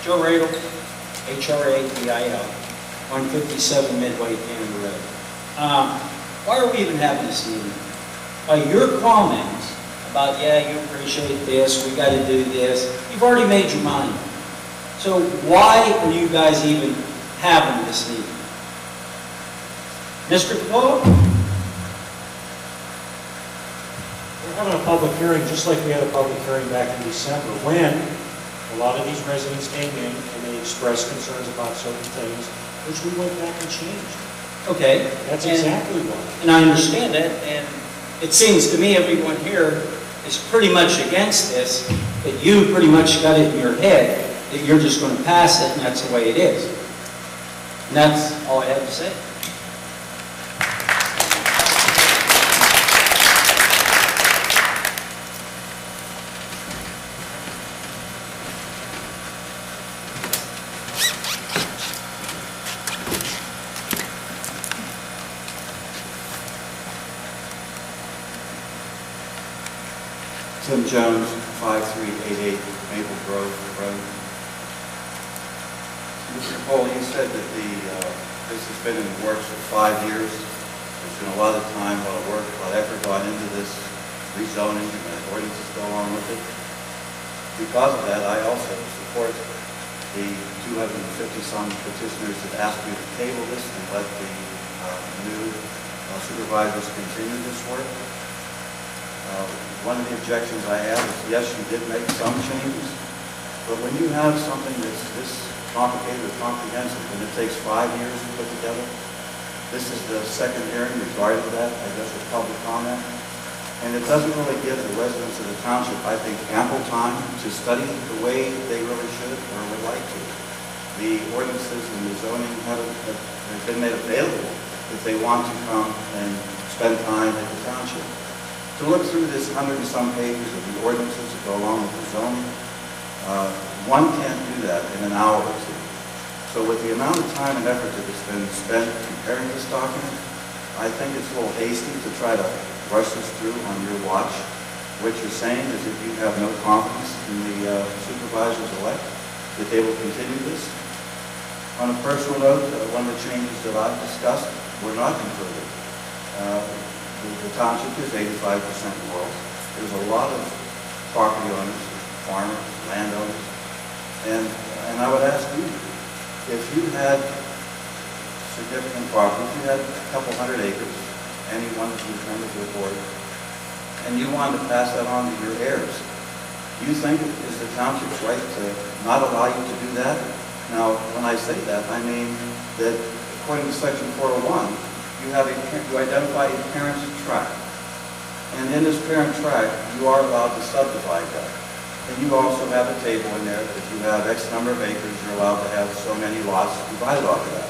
Joe Radel, HRADIL, 157 Midway, Canada Road. Why are we even having this meeting? By your comments about, yeah, you appreciate this, we got to do this, you've already made your mind up. So why are you guys even having this meeting? Mr. Capolo? We're having a public hearing just like we had a public hearing back in December when a lot of these residents came in and they expressed concerns about certain things, which we went back and changed. Okay. That's exactly why. And I understand that, and it seems to me everyone here is pretty much against this, but you pretty much got it in your head that you're just going to pass it and that's the way it is. And that's all I have to say. Tim Jones, 5388 Maple Grove Road. Mr. Cole, you said that this has been in the works for 5 years. There's been a lot of time, a lot of work, a lot of effort gone into this rezoning and ordinances go along with it. Because of that, I also support the 250-some petitioners that asked you to table this and let the new supervisors continue this work. One of the objections I have is, yes, you did make some changes, but when you have something that's this complicated or comprehensive and it takes 5 years to put together, this is the second hearing regarding that, I guess, with public comment, and it doesn't really give the residents of the township, I think, ample time to study the way they really should or would like to. The ordinances and the zoning have been made available if they want to come and spend time at the township. To look through this 100 and some pages of the ordinances that go along with the zoning, one can't do that in an hour or two. So with the amount of time and effort that has been spent preparing this document, I think it's a little hasty to try to rush this through on your watch. What you're saying is that you have no confidence in the supervisors-elect, that they will continue this. On a personal note, one of the changes that I've discussed were not included. The township is 85% rural. There's a lot of property owners, farmers, landowners, and I would ask you, if you had significant property, if you had a couple hundred acres, any one of you members of the board, and you wanted to pass that on to your heirs, do you think it is the township's right to not allow you to do that? Now, when I say that, I mean that according to Section 401, you identify a parent's tract. And in this parent tract, you are allowed to subdivide that. And you also have a table in there that if you have X number of acres, you're allowed to have so many lots divided off of that.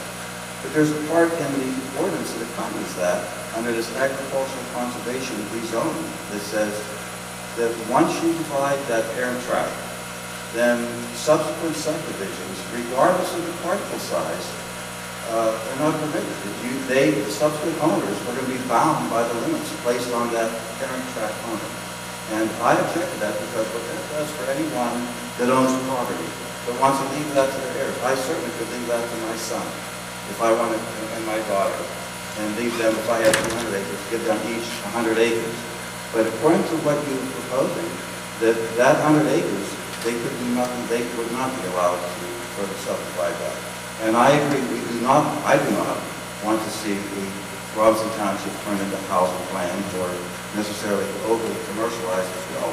But there's a part in the ordinance that accompanies that, under this agricultural conservation rezoning, that says that once you divide that parent tract, then subsequent subdivisions, regardless of the particle size, are not permitted. The subsequent owners are going to be bound by the limits placed on that parent tract owner. And I object to that because what that does for anyone that owns property that wants to leave that to their heirs, I certainly could leave that to my son if I wanted, and my daughter, and leave them, if I had 200 acres, give them each 100 acres. But according to what you're proposing, that 100 acres, they could do nothing, they would not be allowed to further subdivide that. And I agree, I do not want to see the Robinson Township turned into housing plan or necessarily overly commercialized as well.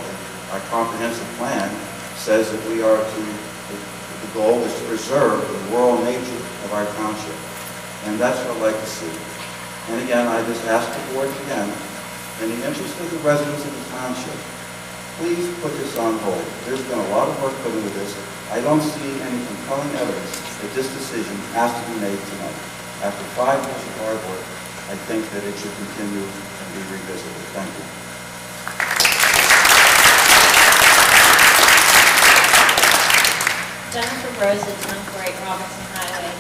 Our comprehensive plan says that we are the goal is to preserve the rural nature of our township. And that's what I'd like to see. And again, I just ask the board again, in the interest of the residents of the township, please put this on hold. There's been a lot of work put into this. I don't see any compelling evidence that this decision has to be made tonight. After 5 years of hard work, I think that it should continue and be revisited. Thank you. Jennifer Rose at 148 Robinson Highway.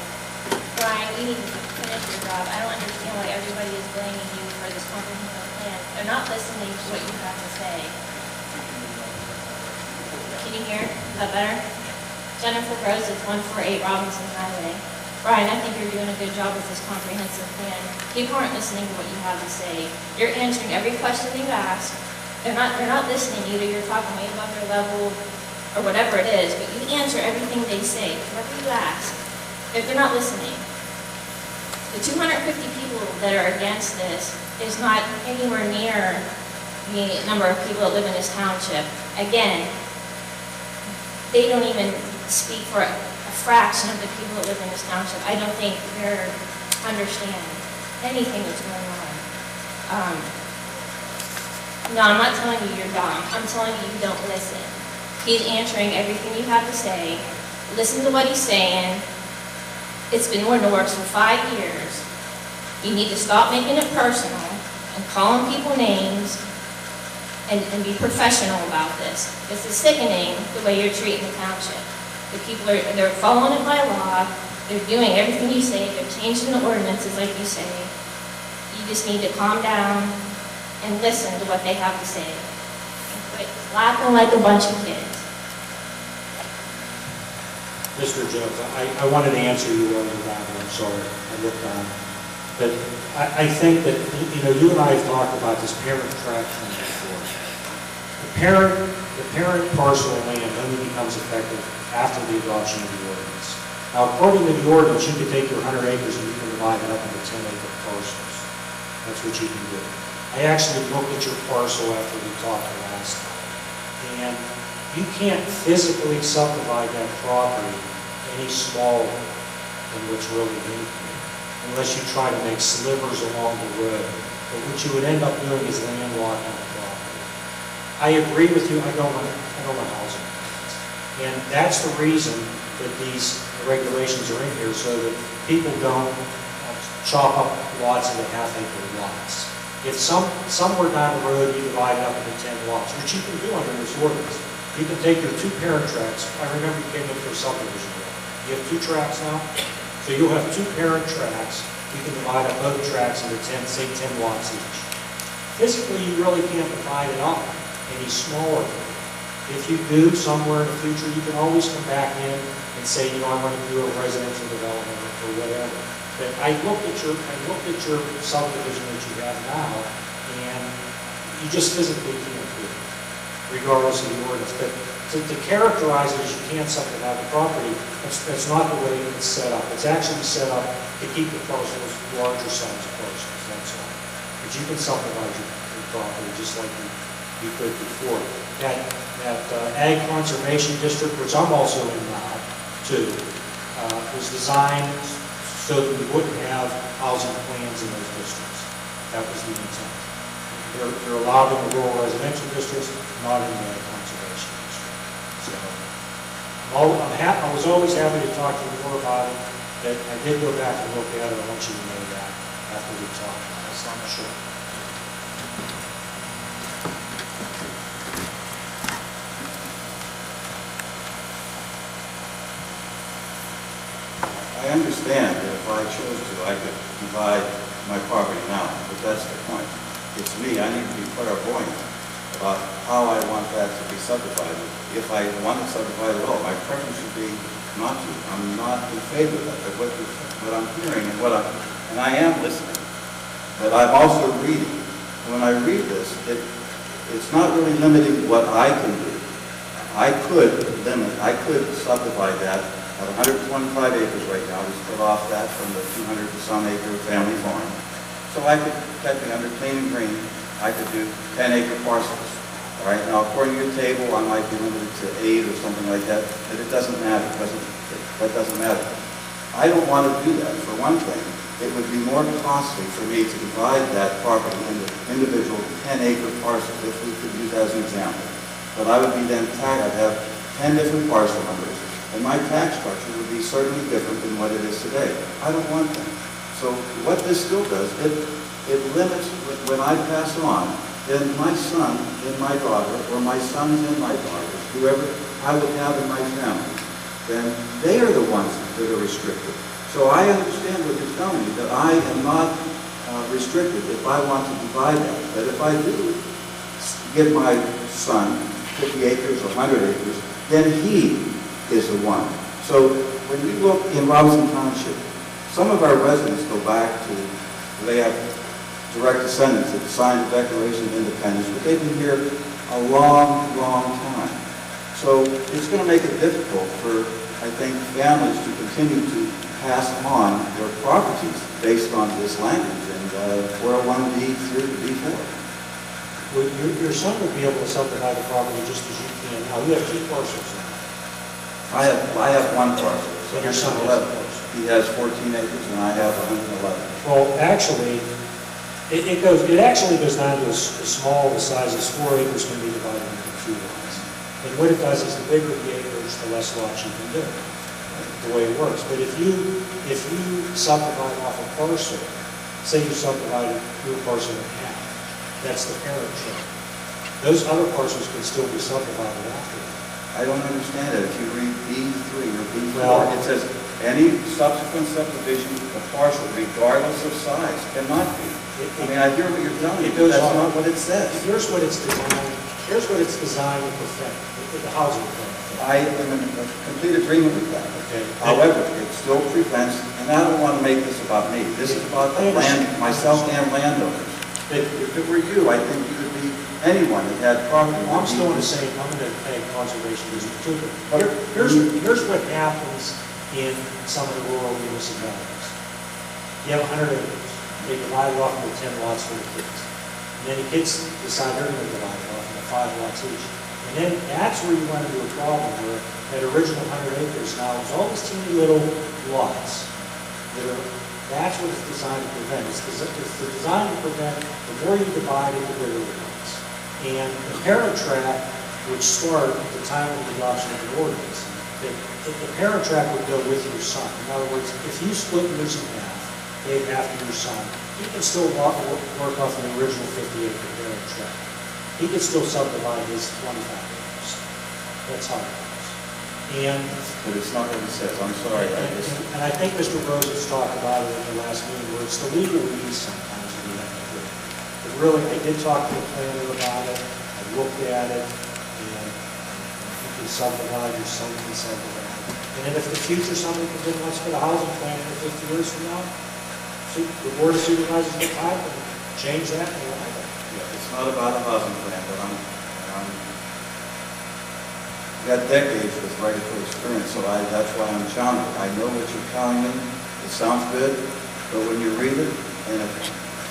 Brian, you need to finish your job. I don't understand why everybody is blaming you for this comprehensive plan. They're not listening to what you have to say. Can you hear? Is that better? Jennifer Rose, it's 148 Robinson Highway. Brian, I think you're doing a good job with this comprehensive plan. People aren't listening to what you have to say. You're answering every question you ask. They're not listening. Either you're talking way above their level or whatever it is, but you answer everything they say, whatever you ask. They're not listening. The 250 people that are against this is not anywhere near the number of people that live in this township. Again, they don't even speak for a fraction of the people that live in this township. I don't think they're understand anything that's going on. No, I'm not telling you you're dumb. I'm telling you you don't listen. He's answering everything you have to say. Listen to what he's saying. It's been in the works for 5 years. You need to stop making it personal and calling people names and be professional about this. This is sickening the way you're treating the township. The people they're following it by law. They're doing everything you say. They're changing the ordinances like you say. You just need to calm down and listen to what they have to say. Quit laughing like a bunch of kids. Mr. Jones, I wanted to answer you while you were down there. I'm sorry, I looked on. But I think that, you and I have talked about this parent tract thing before. The parent parcel of land only becomes effective after the adoption of the ordinance. Now, according to the ordinance, you can take your 100 acres and you can divide it up into 10-acre parcels. That's what you can do. I actually looked at your parcel after we talked the last time. And you can't physically subdivide that property any smaller than what's really in here, unless you try to make slivers along the road. But what you would end up doing is landlocking the property. I agree with you, I don't want housing. And that's the reason that these regulations are in here, so that people don't chop up lots into half-acre lots. If somewhere down the road you divide it up into 10 lots, which you can do under this ordinance, you can take your 2 parent tracts. I remember you came in for subdivision. You have 2 tracts now, so you'll have 2 parent tracts. You can divide up both tracts into 10, say 10 lots each. Physically, you really can't divide it up any smaller. If you do somewhere in the future, you can always come back in and say, I want to do a residential development or whatever. But I looked at your subdivision that you have now, and you just physically can't do it, regardless of the ordinance. But to characterize it as you can't subdivide the property, that's not the way it's set up. It's actually set up to keep the parcels larger size parcels, that's all. But you can subdivide your property just like you could before. That Ag Conservation District, which I'm also in now, too, was designed so that we wouldn't have housing plans in those districts. That was the intent. They're allowed in the rural residential districts, not in the conservation district. So I was always happy to talk to you more about it, but I did go back and look at it. I want you to know that after we talked about it. So I'm sure. I understand that if I chose to, I could divide my property now, but that's the point. It's me, I need to be clairvoyant about how I want that to be subdivided. If I want to subdivide at all, my preference would be not to. I'm not in favor of that, but what I'm hearing and I am listening, but I'm also reading. When I read this, it's not really limiting what I can do. I could subdivide that at 125 acres right now, we split off that from the 200 and some acre family farm. So I could, technically under clean and green, I could do 10-acre parcels. All right, now according to your table, I might be limited to 8 or something like that, but it doesn't matter. That doesn't matter. I don't want to do that. For one thing, it would be more costly for me to divide that property into individual 10-acre parcels, if we could use that as an example. But I would be then tagged, I'd have 10 different parcel numbers. And my tax structure would be certainly different than what it is today. I don't want that. So what this still does, it limits when I pass on, then my son and my daughter, or my sons and my daughters, whoever I would have in my family, then they are the ones that are restricted. So I understand what you're telling me, that I am not restricted if I want to divide that. But if I do give my son 50 acres or 100 acres, then he is the one. So when you look in Robinson Township, some of our residents go back to, they have direct descendants that signed the Declaration of Independence, but they've been here a long, long time. So it's going to make it difficult for, I think, families to continue to pass on their properties based on this language in 401B through B4. Well, your son would be able to subdivide the property just as you can now. You have 2 parcels now. I have one parcel. So your son has 11. a parcel. He has 14 acres and I have 111. Well, actually, it actually goes down to as small a size as 4 acres can be divided into 2 lots. And what it does is the bigger the acres, the less lots you can do, the way it works. But if you subdivide off a parcel, say you subdivided your parcel in half, that's the parent tract. Those other parcels can still be subdivided after that. I don't understand it. If you read B3 or B4, Well, it says any subsequent subdivision of parcel, regardless of size, cannot be. I mean, I hear what you're telling me, but that's not what it says. Here's what it's designed to prevent, the housing plan. I am in complete agreement with that. Okay. However, it still prevents, and I don't want to make this about me. This is about the land, myself and landowners. If it were you, I think you would be anyone that had property. I'm still in the same, I'm in the ag conservation district too, but here's what happens in some of the rural municipalities. You have 100 acres. They divide it off into 10 lots for the kids. And then the kids decide they're going to divide it off into 5 lots each. And then that's where you run into a problem where that original 100 acres now is all these teeny little lots. That's what it's designed to prevent. It's designed to prevent the more you divide it, the bigger it becomes. And the parent tract would start at the time of the adoption of the ordinance. The parent tract would go with your son. In other words, if you split yours in half, gave half to your son, he can still work off an original 50-acre parent tract. He can still subdivide his 25 acres. That's how it works. But it's not what it says. I'm sorry. And I think Mr. Rose has talked about it in the last meeting, where it's the legal reason sometimes we have to do it. But really, I did talk to the planner about it. I looked at it, and you can subdivide, your son can subdivide. And then if the future somebody comes in and wants to put a housing plan in 50 years from now, the Board of Supervisors will have to change that and allow it. Yeah, it's not about a housing plan, but I've got decades with regulatory experience, so that's why I'm challenged. I know what you're telling me. It sounds good, but when you read it, and if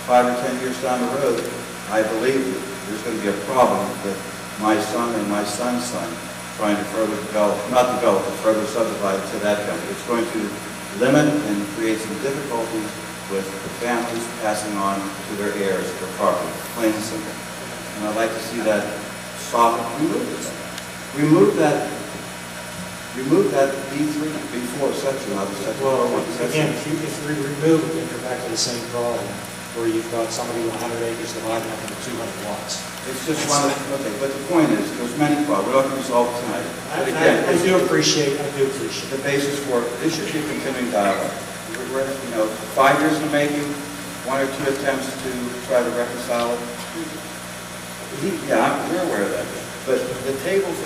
5 or 10 years down the road, I believe that there's going to be a problem with my son and my son's son trying to further develop, not develop, but further subdivide to that country. It's going to limit and create some difficulties with the families passing on to their heirs their property, plain and simple. And I'd like to see that softened, remove that B3, B4 section out of section. Well, again, if you remove it, then you're back to the same problem, where you've got somebody with 100 acres divided up into 200 lots. It's just one of, okay, but the point is, there's many problems. We're not going to resolve it tonight. But again, I do appreciate the basis for it. This should be a continuing dialogue. We're, 5 years in the making, 1 or 2 attempts to try to reconcile it. Yeah, we're aware of that. But the table's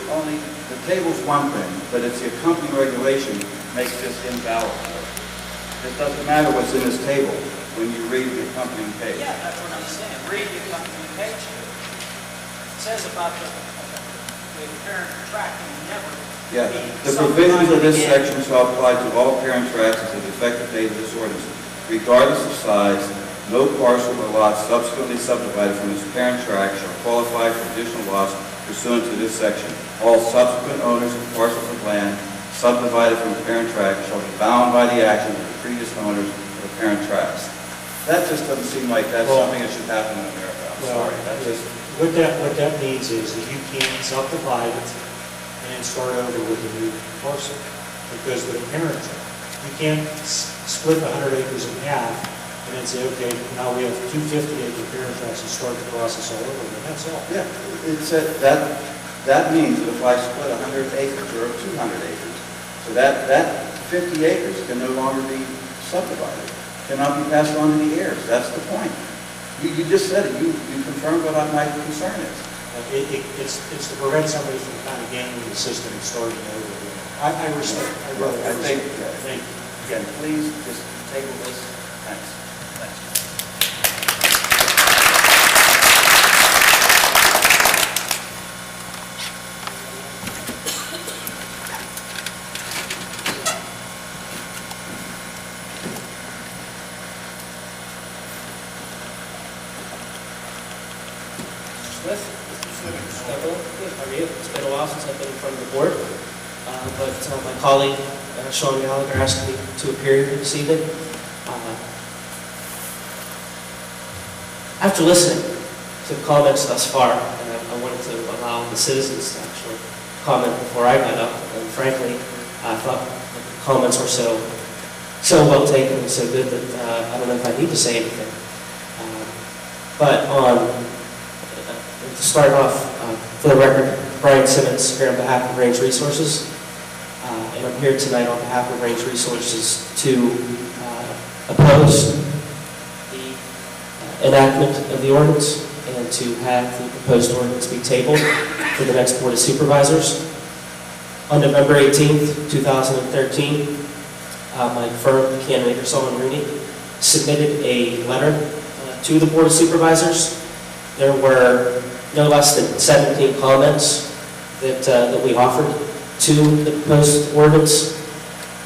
one thing, but it's the accompanying regulation makes this invalid. It doesn't matter what's in this table when you read the accompanying page. Yeah, that's what I'm saying. Read the accompanying page. It says about the parent tract can never Yeah, be the provisions of this subdivided section shall apply to all parent tracts as of the effective date of this ordinance, regardless of size. No parcel or lot subsequently subdivided from its parent tract shall qualify for additional lots pursuant to this section. All subsequent owners of parcels of land subdivided from the parent tract shall be bound by the action of the previous owners of the parent tracts. That just doesn't seem like that's something that should happen in America. I'm sorry. That just what that means is that you can't subdivide it and start over with a new parcel, because with a parent tract, you can't split the 100 acres in half and then say, okay, now we have 2 50-acre parent tracts and start the process all over again. That's all. Yeah, it said that means that if I split 100 acres or 200 acres, so that 50 acres can no longer be subdivided, cannot be passed on to the heirs. That's the point. You just said it. You confirmed what my concern is. It's to prevent somebody from kind of gaining the system and starting over again. I respect, I really, I think, thank you. again, please just table this. Thanks. Smith? How are you? It's been a while since I've been in front of the board, but my colleague, Sean Gallagher, asked me to appear here this evening. After listening to the comments thus far, and I wanted to allow the citizens to actually comment before I got up, and frankly, I thought the comments were so well taken and so good that I don't know if I need to say anything. But to start off, for the record, Brian Simmons here on behalf of Range Resources, and I'm here tonight on behalf of Range Resources to oppose the enactment of the ordinance and to have the proposed ordinance be tabled for the next Board of Supervisors. On November 18th, 2013, my firm, Cannon Ingersoll and Rooney, submitted a letter to the Board of Supervisors. There were no less than 17 comments that we offered to the proposed ordinance.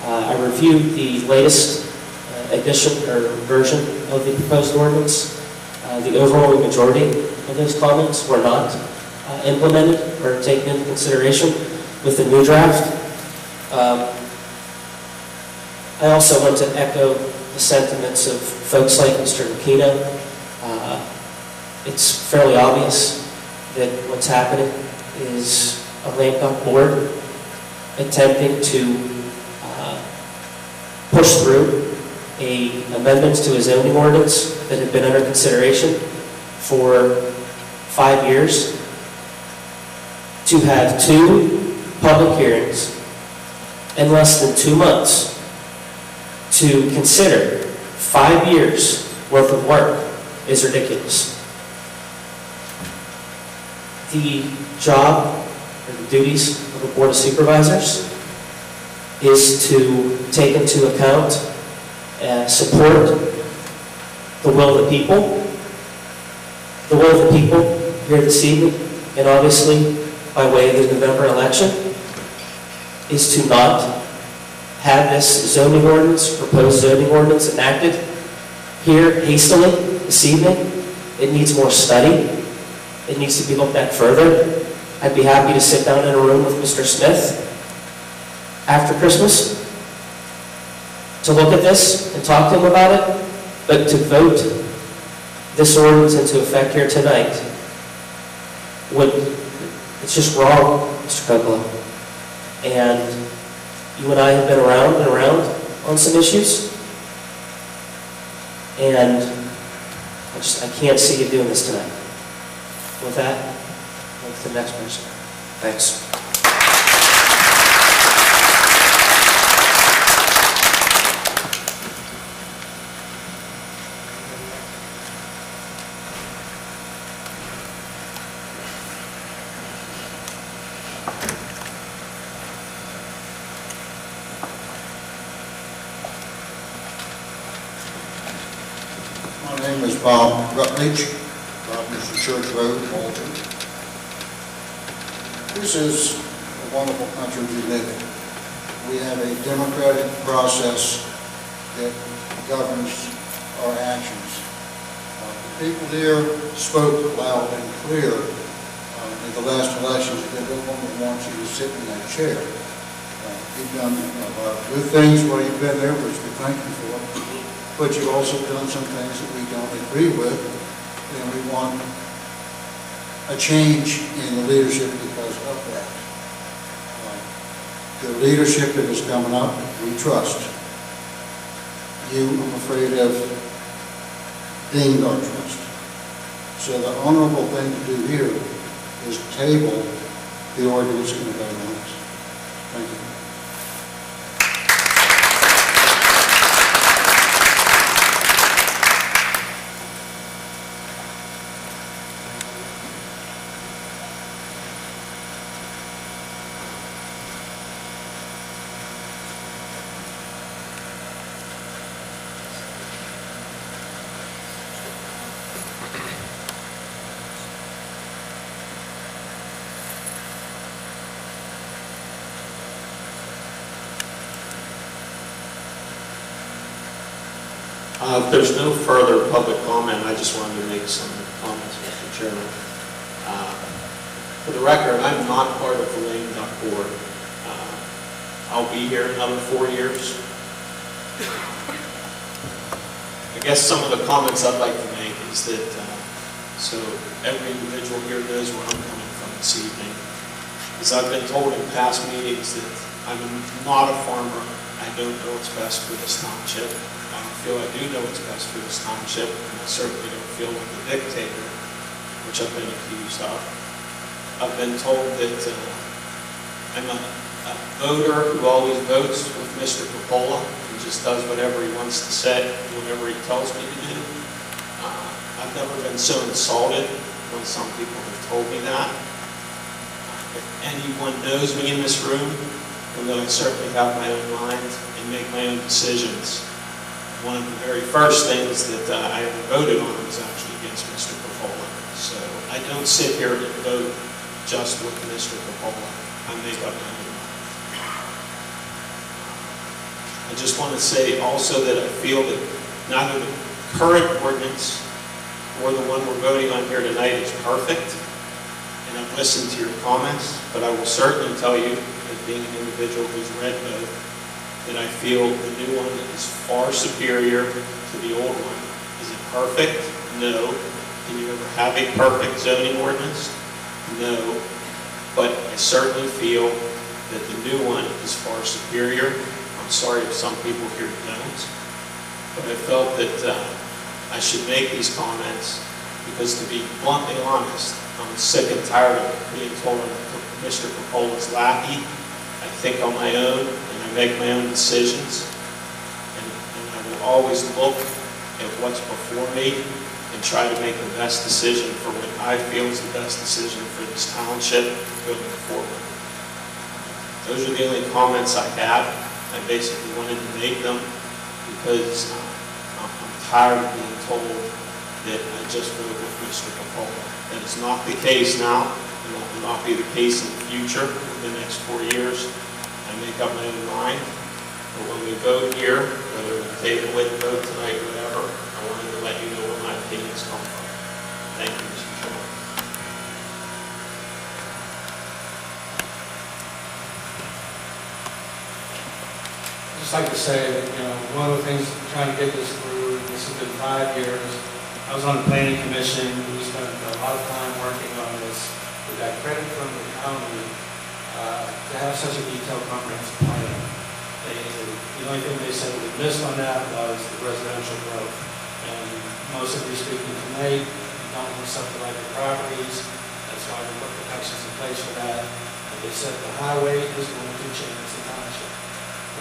I reviewed the latest edition or version of the proposed ordinance. The overwhelming majority of those comments were not implemented or taken into consideration with the new draft. I also want to echo the sentiments of folks like Mr. Aquino. It's fairly obvious that what's happening is a lame duck board attempting to push through amendments to a zoning ordinance that had been under consideration for 5 years, to have 2 public hearings in less than 2 months, to consider 5 years worth of work is ridiculous. The job or the duties of the Board of Supervisors is to take into account and support the will of the people. The will of the people here this evening, and obviously by way of the November election, is to not have this zoning ordinance, proposed zoning ordinance enacted here hastily this evening. It needs more study. It needs to be looked at further. I'd be happy to sit down in a room with Mr. Smith after Christmas to look at this and talk to him about it, but to vote this ordinance into effect here tonight it's just wrong, Mr. Coppola. And you and I have been around and around on some issues, and I can't see you doing this tonight. With that, on to the next person. Thanks. My name is Bob Rutledge, Mr. Church Road, Walton. This is a wonderful country we live in. We have a democratic process that governs our actions. The people here spoke loud and clear in the last elections that no one wants you to sit in that chair. You've done a lot of good things while you've been there, which we thank you for. But you've also done some things that we don't agree with, and we want a change in the leadership because of that. The leadership that is coming up, we trust. You, I'm afraid, have gained our trust. So the honorable thing to do here is table the ordinance in the guidelines. Thank you. If there's no further public comment, I just wanted to make some comments, Mr. Chairman. For the record, I'm not part of the lame duck board. I'll be here another 4 years. I guess some of the comments I'd like to make is that, so every individual here knows where I'm coming from this evening. As I've been told in past meetings that I'm not a farmer. I don't know what's best for this township. I feel I do know what's best for this township, and I certainly don't feel like a dictator, which I've been accused of. I've been told that I'm a voter who always votes with Mr. Coppola and just does whatever he wants to say, whatever he tells me to do. I've never been so insulted when some people have told me that. If anyone knows me in this room, will know I certainly have my own mind and make my own decisions. One of the very first things that I ever voted on was actually against Mr. Coppola. So I don't sit here and vote just with Mr. Coppola. I make up my own mind. I just want to say also that I feel that neither the current ordinance or the one we're voting on here tonight is perfect. And I've listened to your comments, but I will certainly tell you, as being an individual who's read both, that I feel the new one is far superior to the old one. Is it perfect? No. Can you ever have a perfect zoning ordinance? No. But I certainly feel that the new one is far superior. I'm sorry if some people here don't. But I felt that I should make these comments because, to be bluntly honest, I'm sick and tired of being told Mr. Coppola's lackey. I think on my own, and I make my own decisions. And I will always look at what's before me and try to make the best decision for what I feel is the best decision for this township going forward. Those are the only comments I have. I basically wanted to make them because I'm tired of being told that I just voted with Mr. Coppola. That is not the case now, and that will not be the case in the future, in the next 4 years. I make up my own mind, but when we vote here, whether we table it, vote tonight, whatever, I wanted to let you know where my opinions come from. Thank you, Mr. Chairman. I'd just like to say that, one of the things trying to get this through, this has been 5 years. I was on the planning commission. We spent a lot of time working on this. We got credit from the county to have such a detailed, comprehensive plan. The only thing they said we missed on that was the residential growth. And most of you speaking tonight, you don't want subdivided properties. That's why we put protections in place for that. And they said the highway is going to change the township.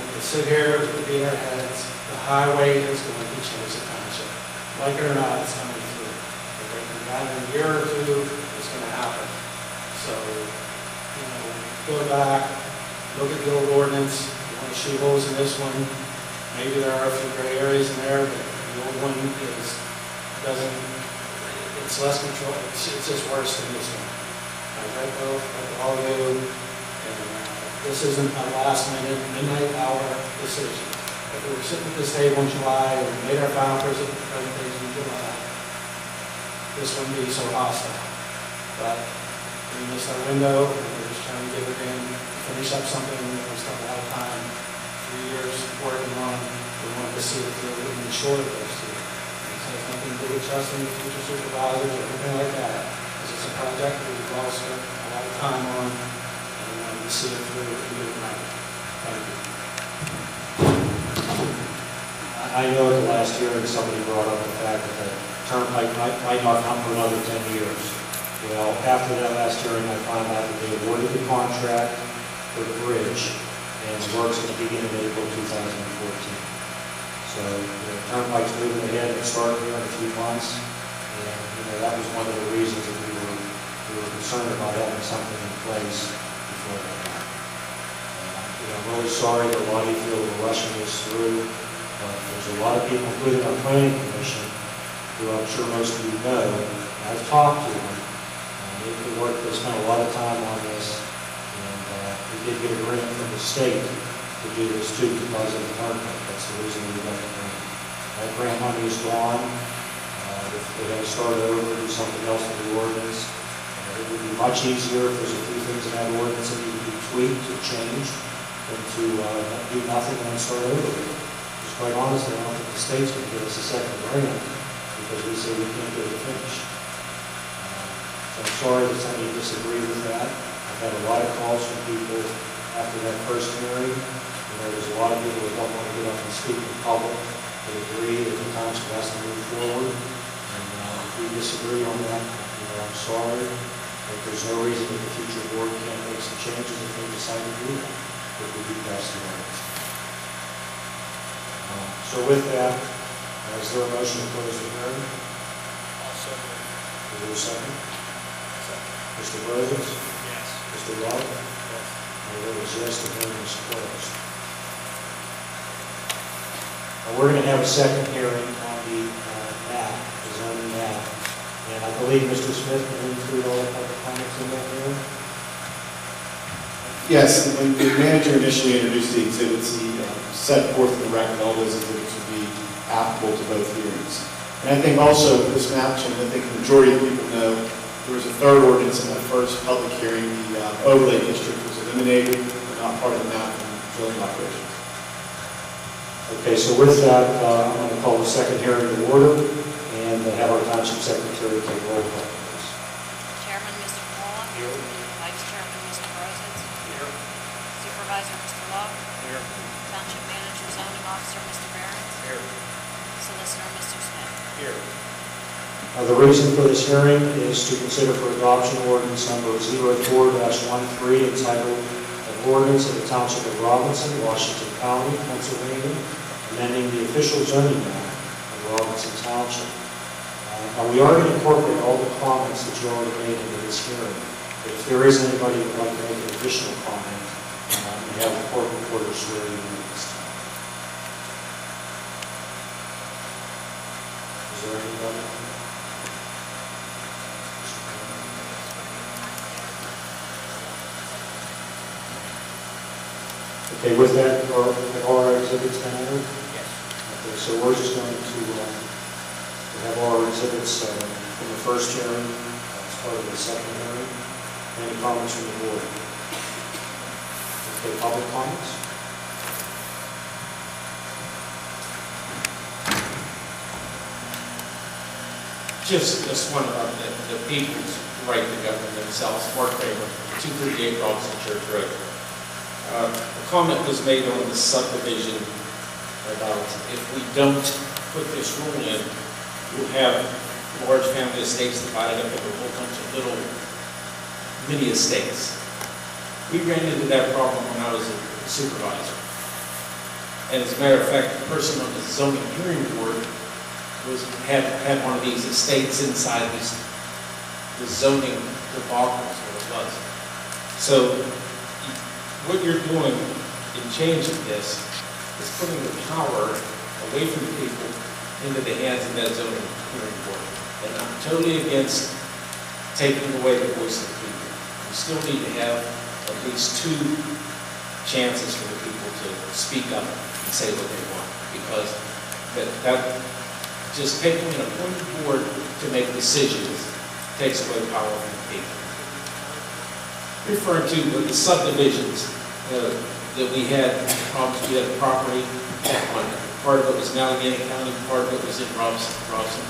When we sit here, we beat our heads, the highway is going to change the township. Like it or not, it's coming through. In a year or two, it's going to happen. So, go back, look at the old ordinance. You want to shoot holes in this one. Maybe there are a few gray areas in there, but the old one it's less control. It's just worse than this one. I read both, all of you, and this isn't a last-minute, midnight hour decision. If we were sitting at this table in July and we made our final presentation in July, this wouldn't be so hostile. But we missed our window, and we're just trying to get it in, finish up something that we spent a lot of time, 3 years working on. We wanted to see it through in the short of those 2. It has nothing to do with trusting the future supervisors or anything like that. This is a project that we've all spent a lot of time on, and we wanted to see it through and do it right. Thank you. I know at the last hearing somebody brought up the fact that the Turnpike might not come for another 10 years. Well, after that last hearing, I found out that they awarded the contract for the bridge, and the work's going to begin in April 2014. So the Turnpike's moving ahead and starting here in a few months, and that was one of the reasons that we were concerned about having something in place before that. I'm really sorry that a lot of you feel we're rushing this through. There's a lot of people, including our planning commission, who I'm sure most of you know. I've talked to them. They spent a lot of time on this, and we did get agreement from the state to do this too because of the Turnpike. That's the reason we got the grant. That grant money is gone. If they had to start over, do something else with the ordinance, it would be much easier if there's a few things in that ordinance that need to be tweaked or changed than to do nothing and then start over. Because quite honestly, I don't think the state's going to give us a second grant because we say we can't get it finished. So I'm sorry that some of you disagree with that. I've had a lot of calls from people after that first hearing. There's a lot of people that don't want to get up and speak in public. They agree that the township has to move forward. And if we disagree on that, I'm sorry. But there's no reason that the future board can't make some changes if they decide to do that. It would be best to So with that, is there a motion to close the hearing? Also, Is there a second? Mr. Roses? yes. Mr. Love? Yes. My vote is yes, the hearing is closed. We're going to have a second hearing on the map, the zoning map. And I believe Mr. Smith can include all the public comments in that hearing. Yes, when the manager initially introduced the exhibits, he set forth in the record all those exhibits would be applicable to both hearings. And I think also this map change, I think the majority of people know, there was a third ordinance in that first public hearing. The overlay district was eliminated, but not part of the map and drilling operations. Okay, so with that, I'm going to call the second hearing to order and have our township secretary take roll call, please. Chairman, Mr. Moore. Here. Vice Chairman, Mr. Roses. Here. Supervisor, Mr. Love. Here. Township Manager, Zoning Officer, Mr. Behrens. Here. Solicitor, Mr. Smith. Here. The reason for this hearing is to consider for adoption ordinance number 04-13 entitled An Ordinance of the Township of Robinson, Washington County, Pennsylvania, amending the official zoning map of Robinson Township. Now, we already incorporated all the comments that you already made into this hearing. But if there is anybody who would like to make an additional comment, we have the court reporter swearing in this time. Is there anybody? Okay, with that, are all our exhibits been entered? Yes. Okay, so we're just going to have all our exhibits from the first hearing as part of the second hearing. Any comments from the board? Okay, public comments? Just one about the people's right to govern themselves. Mark Kramer, 238 Robinson Church Road. A comment was made on the subdivision about if we don't put this rule in, we'll have large family estates divided up into a whole bunch of little mini estates. We ran into that problem when I was a supervisor. And as a matter of fact, the person on the zoning hearing board had one of these estates inside the zoning debacle is what it was. So what you're doing in changing this is putting the power away from the people into the hands of that zoning hearing board. And I'm totally against taking away the voice of the people. We still need to have at least 2 chances for the people to speak up and say what they want. Because that just taking an appointed board to make decisions takes away power from the people. Referring to the subdivisions that we had problems with that property. Part of it was in Allegheny County, part of it was in Robinson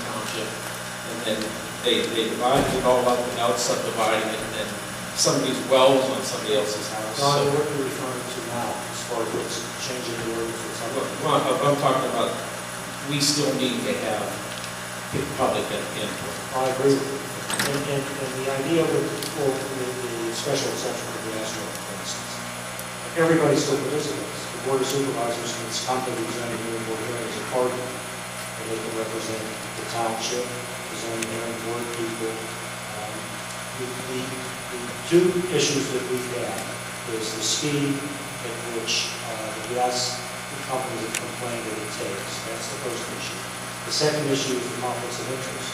Township. And then they divided it all up without subdividing it, and somebody's well was on somebody else's house. Don, what are you referring to now as far as what's changing the ordinance or something? Well, I'm talking about, we still need to have public input. I agree with you. And the idea with the special exception for the Astro, for instance, everybody still participates. The Board of Supervisors can come to the zoning hearing board hearing as a party, and they can represent the township, the zoning hearing board people. The 2 issues that we've had is the speed at which the gas companies have complained that it takes. That's the first issue. The second issue is the conflicts of interest.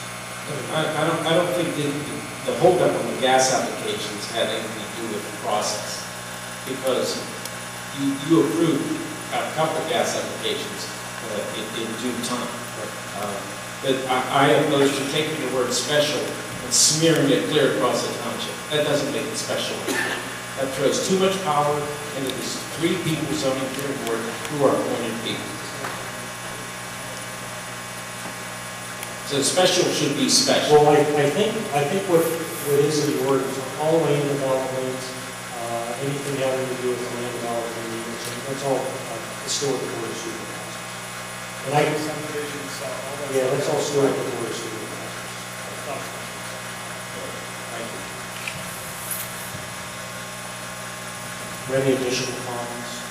I don't think the holdup on the gas applications had anything to do with the process, because you approved a couple of gas applications in due time. But I oppose to taking the word special and smearing it clear across the township. That doesn't make it special. That throws too much power into these 3 people zoning hearing board who are appointed people. So special should be special. Well, I think what is in the ordinance, all land development, anything having to do with land development, that's all stored at the Board of Supervisors. And yeah, that's all stored at the Board of Supervisors. Thank you. Any additional comments?